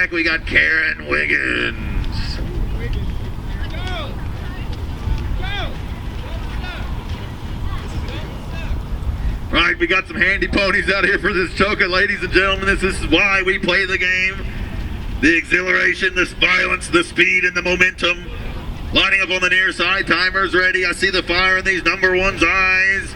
back, we got Karen Wiggins. Right, we got some handy ponies out here for this choker, ladies and gentlemen. This is why we play the game. The exhilaration, the violence, the speed, and the momentum. Lining up on the near side, timer's ready. I see the fire in these number one's eyes.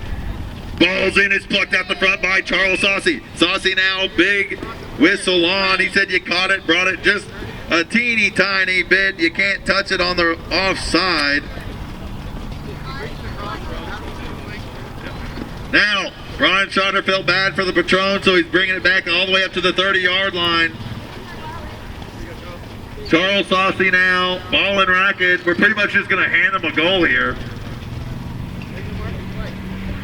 Ball's in, it's plucked out the front by Charles Saucy. Saucy now, big whistle on. He said you caught it, brought it just a teeny tiny bit. You can't touch it on the offside. Now, Brian Trotter felt bad for the Patron, so he's bringing it back all the way up to the 30-yard line. Charles Saucy now, ball and racket. We're pretty much just going to hand him a goal here.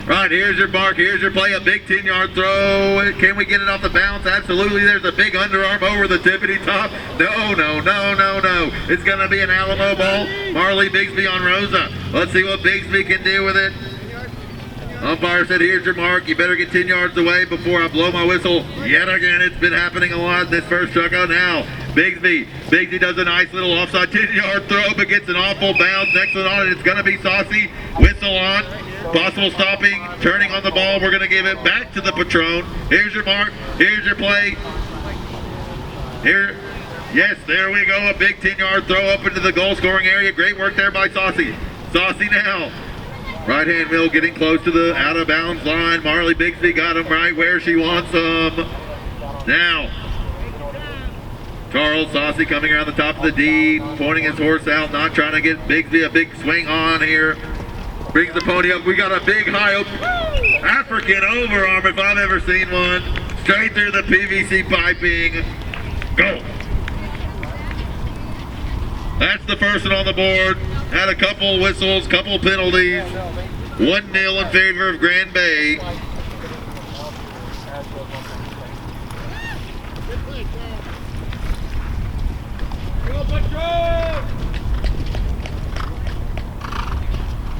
Right, here's your mark, here's your play, a big 10-yard throw. Can we get it off the bounce? Absolutely, there's a big underarm over the tippity top. No. It's going to be an Alamo ball. Marley Bigsby on Rosa. Let's see what Bigsby can do with it. Umpire said, here's your mark. You better get 10 yards away before I blow my whistle. Yet again, it's been happening a lot this first truck out now. Bigsby does a nice little offside 10-yard throw, but gets an awful bounce. Next one on it, it's going to be Saucy. Whistle on. Possible stopping, turning on the ball. We're going to give it back to the Patron. Here's your mark. Here's your play. Here. Yes, there we go. A big 10-yard throw up into the goal-scoring area. Great work there by Saucy. Saucy now. Right hand wheel getting close to the out-of-bounds line. Marley Bigsby got him right where she wants him. Now, Charles Saucy coming around the top of the D, pointing his horse out, not trying to get Bigsby a big swing on here. Brings the pony up. We got a big high African overarm if I've ever seen one. Straight through the PVC piping. Go. That's the first one on the board. Had a couple whistles, couple penalties. 1-0 in favor of Grand Bay.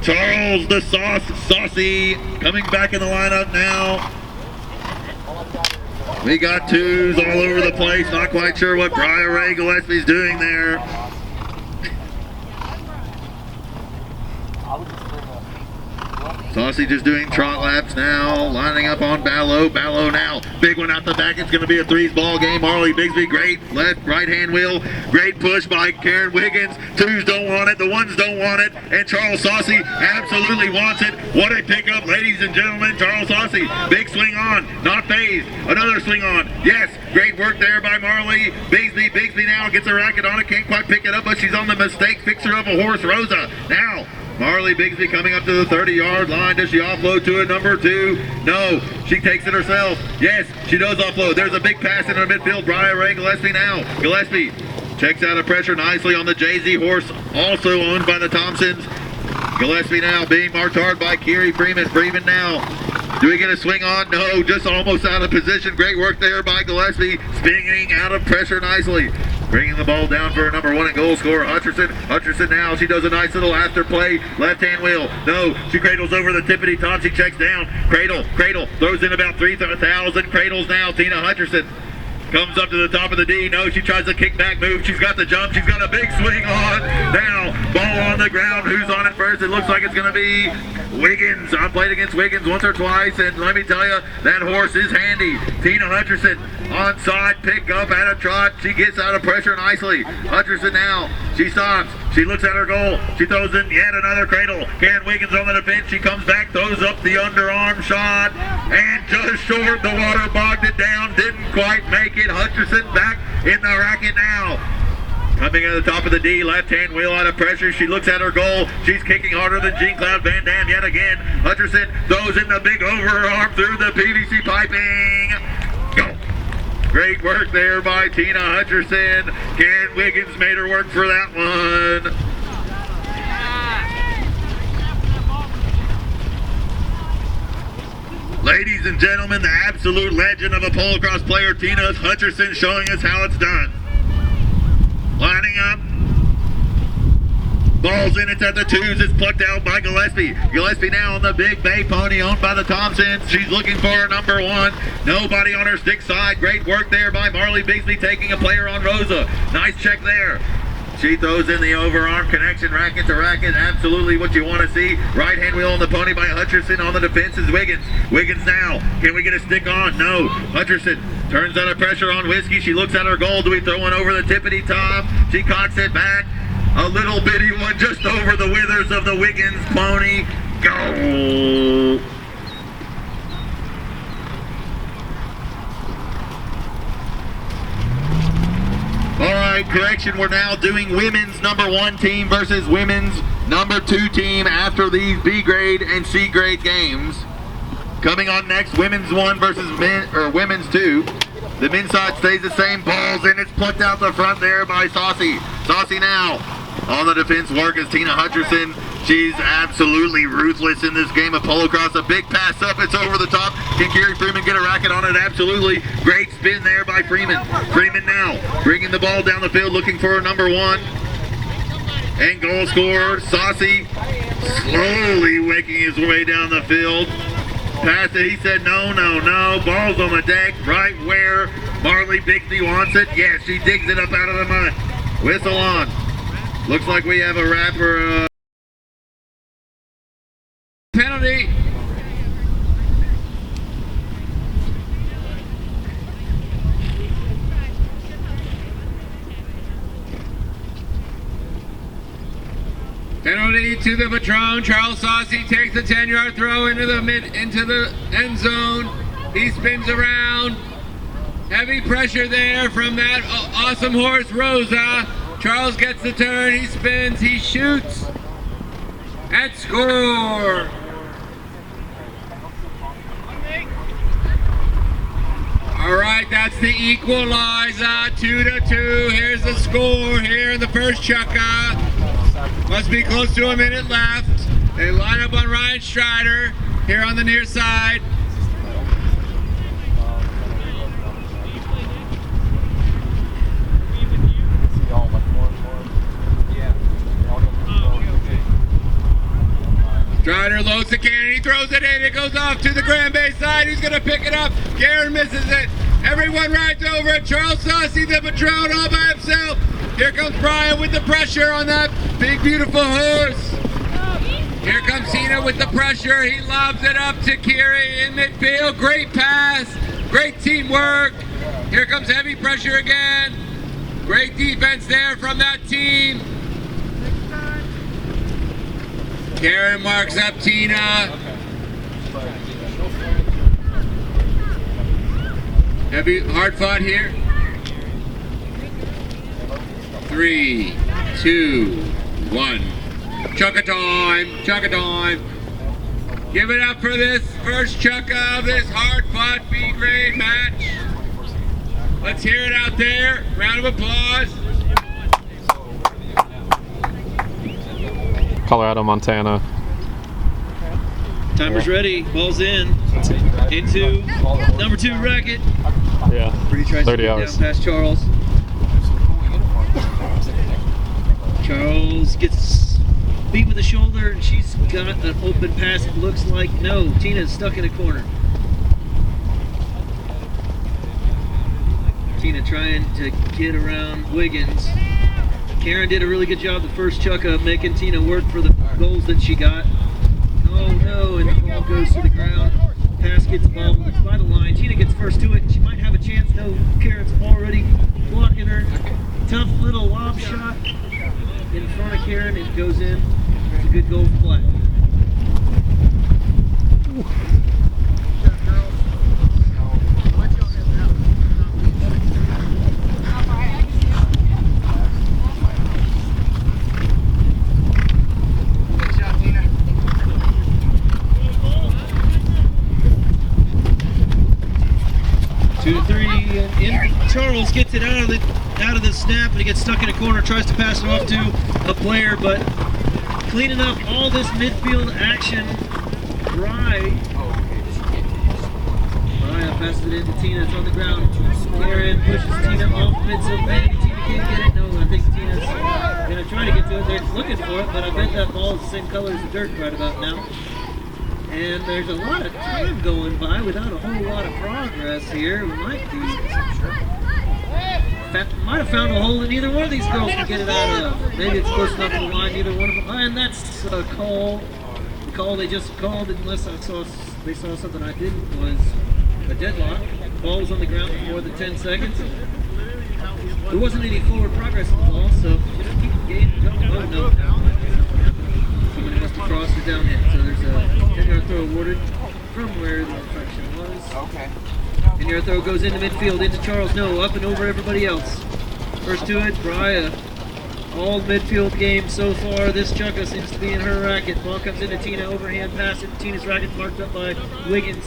Charles the Saucy coming back in the lineup now. We got twos all over the place. Not quite sure what Briar Ray Gillespie's doing there. Saucy just doing trot laps now, lining up on Ballo. Ballo now, big one out the back. It's going to be a threes ball game. Marley Bigsby, great left, right hand wheel. Great push by Karen Wiggins. Twos don't want it, the ones don't want it, and Charles Saucy absolutely wants it. What a pickup, ladies and gentlemen. Charles Saucy, big swing on, not phased. Another swing on, yes. Great work there by Marley Bigsby. Bigsby now gets a racket on it, can't quite pick it up, but she's on the mistake fixer of a horse, Rosa. Now, Marley Bigsby coming up to the 30-yard line. Does she offload to it? Number 2? No. She takes it herself. Yes, she does offload. There's a big pass in her midfield. Briar Ray Gillespie now. Gillespie checks out of pressure nicely on the Jay-Z horse, also owned by the Thompsons. Gillespie now being marked hard by Kiri Freeman. Freeman now. Do we get a swing on? No, just almost out of position. Great work there by Gillespie. Spinning out of pressure nicely. Bringing the ball down for number 1 and goal scorer, Hutcherson. Hutcherson now, she does a nice little after play. Left hand wheel. No, she cradles over the tippity top. She checks down. Cradle. Throws in about 3,000. Cradles now, Tina Hutcherson. Comes up to the top of the D. No, she tries a kickback move. She's got the jump. She's got a big swing on. Now, ball on the ground. Who's on it first? It looks like it's going to be Wiggins. I've played against Wiggins once or twice, and let me tell you, that horse is handy. Tina Hutcherson onside, pick up at a trot. She gets out of pressure nicely. Hutcherson now. She stops. She looks at her goal. She throws in yet another cradle. Karen Wiggins on the defense. She comes back, throws up the underarm shot, and just short. The water bogged it down. Didn't quite make it. Hutcherson back in the racket now. Coming at the top of the D, left-hand wheel out of pressure. She looks at her goal. She's kicking harder than Jean Cloud Van Dam yet again. Hutcherson throws in the big overarm through the PVC piping. Go. Great work there by Tina Hutcherson. Karen Wiggins made her work for that one. Ladies and gentlemen, the absolute legend of a Polocrosse player, Tina Hutcherson, showing us how it's done. Lining up. Ball's in, it's at the 2s, it's plucked out by Gillespie. Gillespie now on the big bay pony owned by the Thompsons. She's looking for her number 1. Nobody on her stick side. Great work there by Marley Bigsby taking a player on Rosa. Nice check there. She throws in the overarm connection, racket to racket, absolutely what you want to see. Right hand wheel on the pony by Hutcherson. On the defense is Wiggins. Wiggins now, can we get a stick on? No. Hutcherson turns out of pressure on Whiskey. She looks at her goal. Do we throw one over the tippity top? She cocks it back. A little bitty one just over the withers of the Wiggins pony. Go! All right, correction, we're now doing women's number 1 team versus women's number 2 team after these B grade and C grade games. Coming on next, women's 1 versus women's 2. The men's side stays the same. Balls in, it's plucked out the front there by Saucy. Saucy now on the defense work is Tina Hutcherson. She's absolutely ruthless in this game of Polocrosse. A big pass up, it's over the top. Can Kerry Freeman get a racket on it? Absolutely. Great spin there by Freeman. Freeman now bringing the ball down the field, looking for number 1. And goal scorer, Saucy, slowly making his way down the field. Pass it, he said no, no, no. Ball's on the deck, right where Marley Bigsby wants it. Yes, she digs it up out of the mud. Whistle on. Looks like we have a wrapper. Penalty. Penalty to the Patron. Charles Saucy takes the 10-yard throw into the end zone. He spins around. Heavy pressure there from that awesome horse, Rosa. Charles gets the turn. He spins. He shoots. And score. All right, that's the equalizer. 2-2. Here's the score here in the first chucka. Must be close to a minute left. They line up on Ryan Strider here on the near side. Strider loads the cannon, he throws it in, it goes off to the Grand Bay side, he's gonna pick it up, Garen misses it, everyone rides over it, Charles Saucy, the Patron all by himself. Here comes Brian with the pressure on that big beautiful horse. Here comes Tina with the pressure, he lobs it up to Kiri in midfield, great pass, great teamwork. Here comes heavy pressure again, great defense there from that team. Karen marks up Tina. Heavy, hard fought here. 3, 2, 1. Chucka time, chucka time. Give it up for this first chucka of this hard fought B grade match. Let's hear it out there. Round of applause. Colorado, Montana. Timer's ready. Ball's in. Into number 2 racket. Yeah. Brady tries 30 to get hours. down past Charles. Charles gets beat with the shoulder, and she's got an open pass. It looks like no. Tina's stuck in a corner. Tina trying to get around Wiggins. Karen did a really good job the first chuck of making Tina work for the goals that she got. Oh no, and the ball goes to the ground. Pass gets the ball, it's by the line. Tina gets first to it. She might have a chance. No, Karen's already blocking her. Tough little lob shot in front of Karen. It goes in. It's a good goal play. Charles gets it out of the snap, and he gets stuck in a corner, tries to pass it off to a player, but cleaning up all this midfield action. Mariah passes it in to Tina. It's on the ground. Karen pushes Tina off mid-zone. Tina you can't get it. No, I think Tina's gonna try to get to it. They're looking for it, but I bet that ball is the same color as the dirt right about now. And there's a lot of time going by without a whole lot of progress here. We might have found a hole that neither one of these girls can get it out of. Maybe it's close enough to the line, neither one of them. And that's a call. The call they just called, unless they saw something I didn't, was a deadlock. The ball was on the ground for more than 10 seconds. There wasn't any forward progress in the ball, so just keep the game going. Oh, no. Somebody must have crossed it down hit. So there's a 10-yard throw awarded from where the infraction was. Okay. 10-yard throw goes into midfield, into Charles. No, up and over everybody else. First to it, Brian. All midfield game so far. This Chukka seems to be in her racket. Ball comes into Tina, overhand pass into Tina's racket, marked up by Wiggins.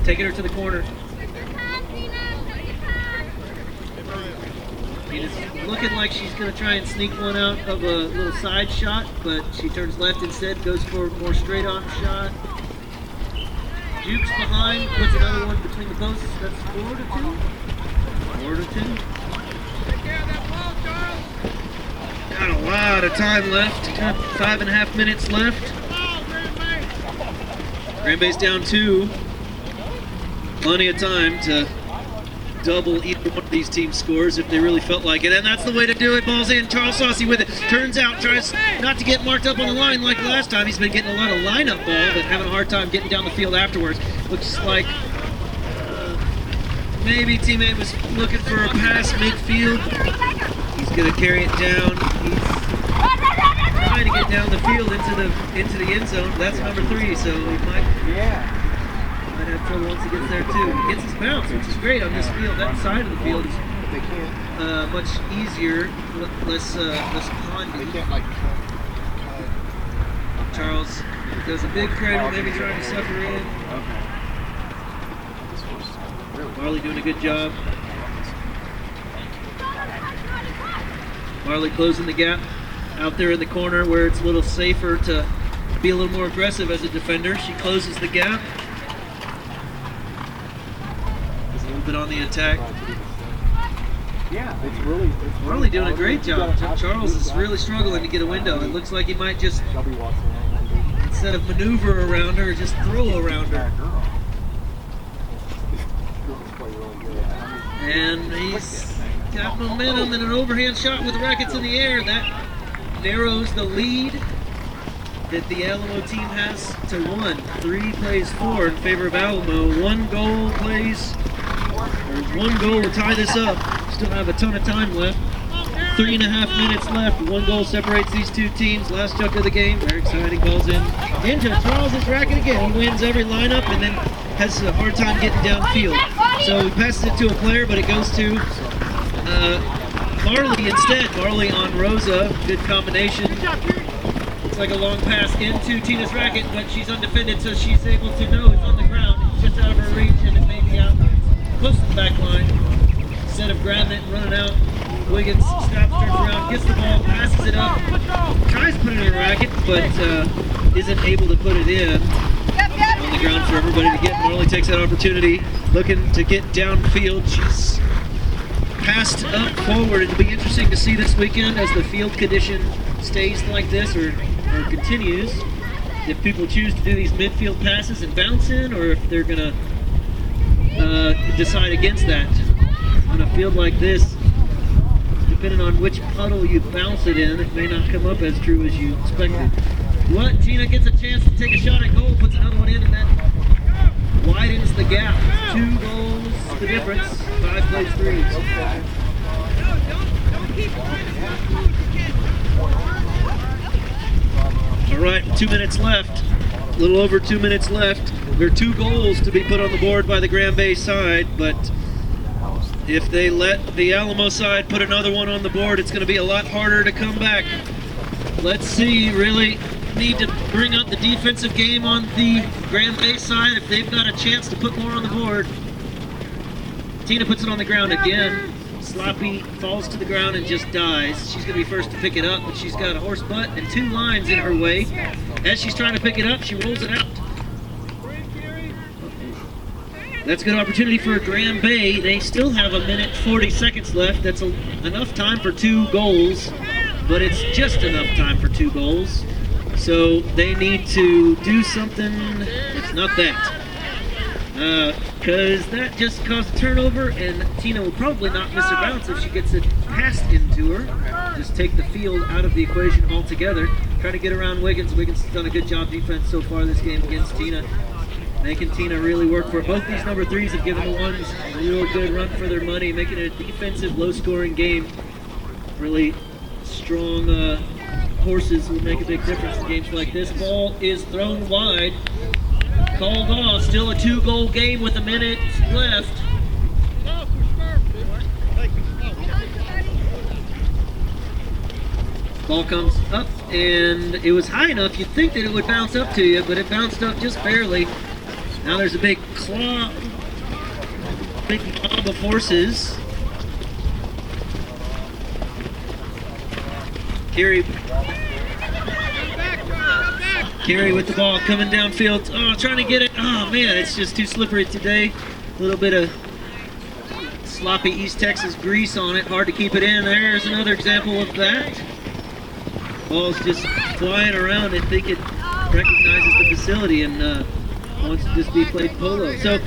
Taking her to the corner. Tina's looking like she's going to try and sneak one out of a little side shot, but she turns left instead, goes for a more straight on shot. Jukes behind, puts another one between the posts. That's 4-2. 4-2. Got a lot of time left. Got 5.5 minutes left. Grand Bay's down 2. Plenty of time to double either one of these teams' scores if they really felt like it. And that's the way to do it. Ball's in. Charles Saucy with it. Turns out, tries not to get marked up on the line like last time. He's been getting a lot of lineup ball, but having a hard time getting down the field afterwards. Looks like maybe teammate was looking for a pass midfield. He's going to carry it down. He's trying to get down the field into the end zone. That's number 3, so he might have trouble once he gets there too. He gets his bounce, which is great on this field. That side of the field is much easier, less pondy. Charles does a big cradle, maybe trying to sucker in. Marley doing a good job. Marley closing the gap out there in the corner where it's a little safer to be a little more aggressive as a defender. She closes the gap. There's a little bit on the attack. Yeah, Marley doing a great job. Charles is really struggling to get a window. It looks like he might just, instead of maneuver around her, just throw around her. And he's got momentum and an overhand shot with rackets in the air. That narrows the lead that the Alamo team has to 1. 3 plays 4 in favor of Alamo. 1 goal will tie this up. Still have a ton of time left. 3.5 minutes left. 1 goal separates these two teams. Last chuck of the game. Very exciting. Ball's into Charles' racket again. He wins every lineup and then has a hard time getting downfield. So he passes it to a player, but it goes to Marley instead. Marley on Rosa. Good combination. Looks like a long pass into Tina's racket, but she's undefended, so she's able to know it's on the ground. It's just out of her reach, and it may be out close to the back line. Instead of grabbing it and running out, Wiggins stops, turns around, gets the ball, passes it up, tries to put it in her racket, but isn't able to put it in. On the ground for everybody to get. Marley takes that opportunity, looking to get downfield. She's passed up forward. It'll be interesting to see this weekend as the field condition stays like this or continues. If people choose to do these midfield passes and bounce in, or if they're going to decide against that. On a field like this, depending on which puddle you bounce it in, it may not come up as true as you expected. What? Tina gets a chance to take a shot at goal, puts another one in, and that widens the gap. 2 goals, the difference. 5 plays 3. All right, 2 minutes left. A little over 2 minutes left. There are 2 goals to be put on the board by the Grand Bay side, but if they let the Alamo side put another one on the board, it's going to be a lot harder to come back. Let's see, really need to bring up the defensive game on the Grand Bay side if they've got a chance to put more on the board. Tina puts it on the ground again. Sloppy falls to the ground and just dies. She's going to be first to pick it up, but she's got a horse butt and 2 lines in her way. As she's trying to pick it up, she rolls it out. That's a good opportunity for Grand Bay. They still have 1:40 left. That's enough time for 2 goals, but it's just enough time for 2 goals. So they need to do something. It's not that. Because that just caused a turnover, and Tina will probably not miss her bounce if she gets it passed into her. Just take the field out of the equation altogether. Try to get around Wiggins. Wiggins has done a good job defense so far this game against Tina, making Tina really work for it. Both these number 3s have given the ones a real good run for their money, making it a defensive, low-scoring game. Really strong horses will make a big difference in games like this. Ball is thrown wide. Called off. Still a 2-goal game with 1 minute left. Ball comes up, and it was high enough. You'd think that it would bounce up to you, but it bounced up just barely. Now there's a big mob of horses. Carey with the ball coming downfield. Oh, trying to get it. Oh, man, it's just too slippery today. A little bit of sloppy East Texas grease on it. Hard to keep it in. There's another example of that. Ball's just flying around. I think it recognizes the facility and wants to just be played polo. So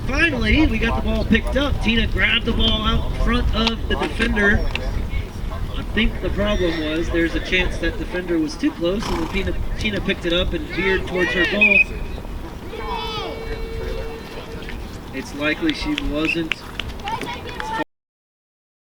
finally, we got the ball picked up. Tina grabbed the ball out front of the defender. I think the problem was there's a chance that defender was too close, and then Tina picked it up and veered towards her goal. It's likely she wasn't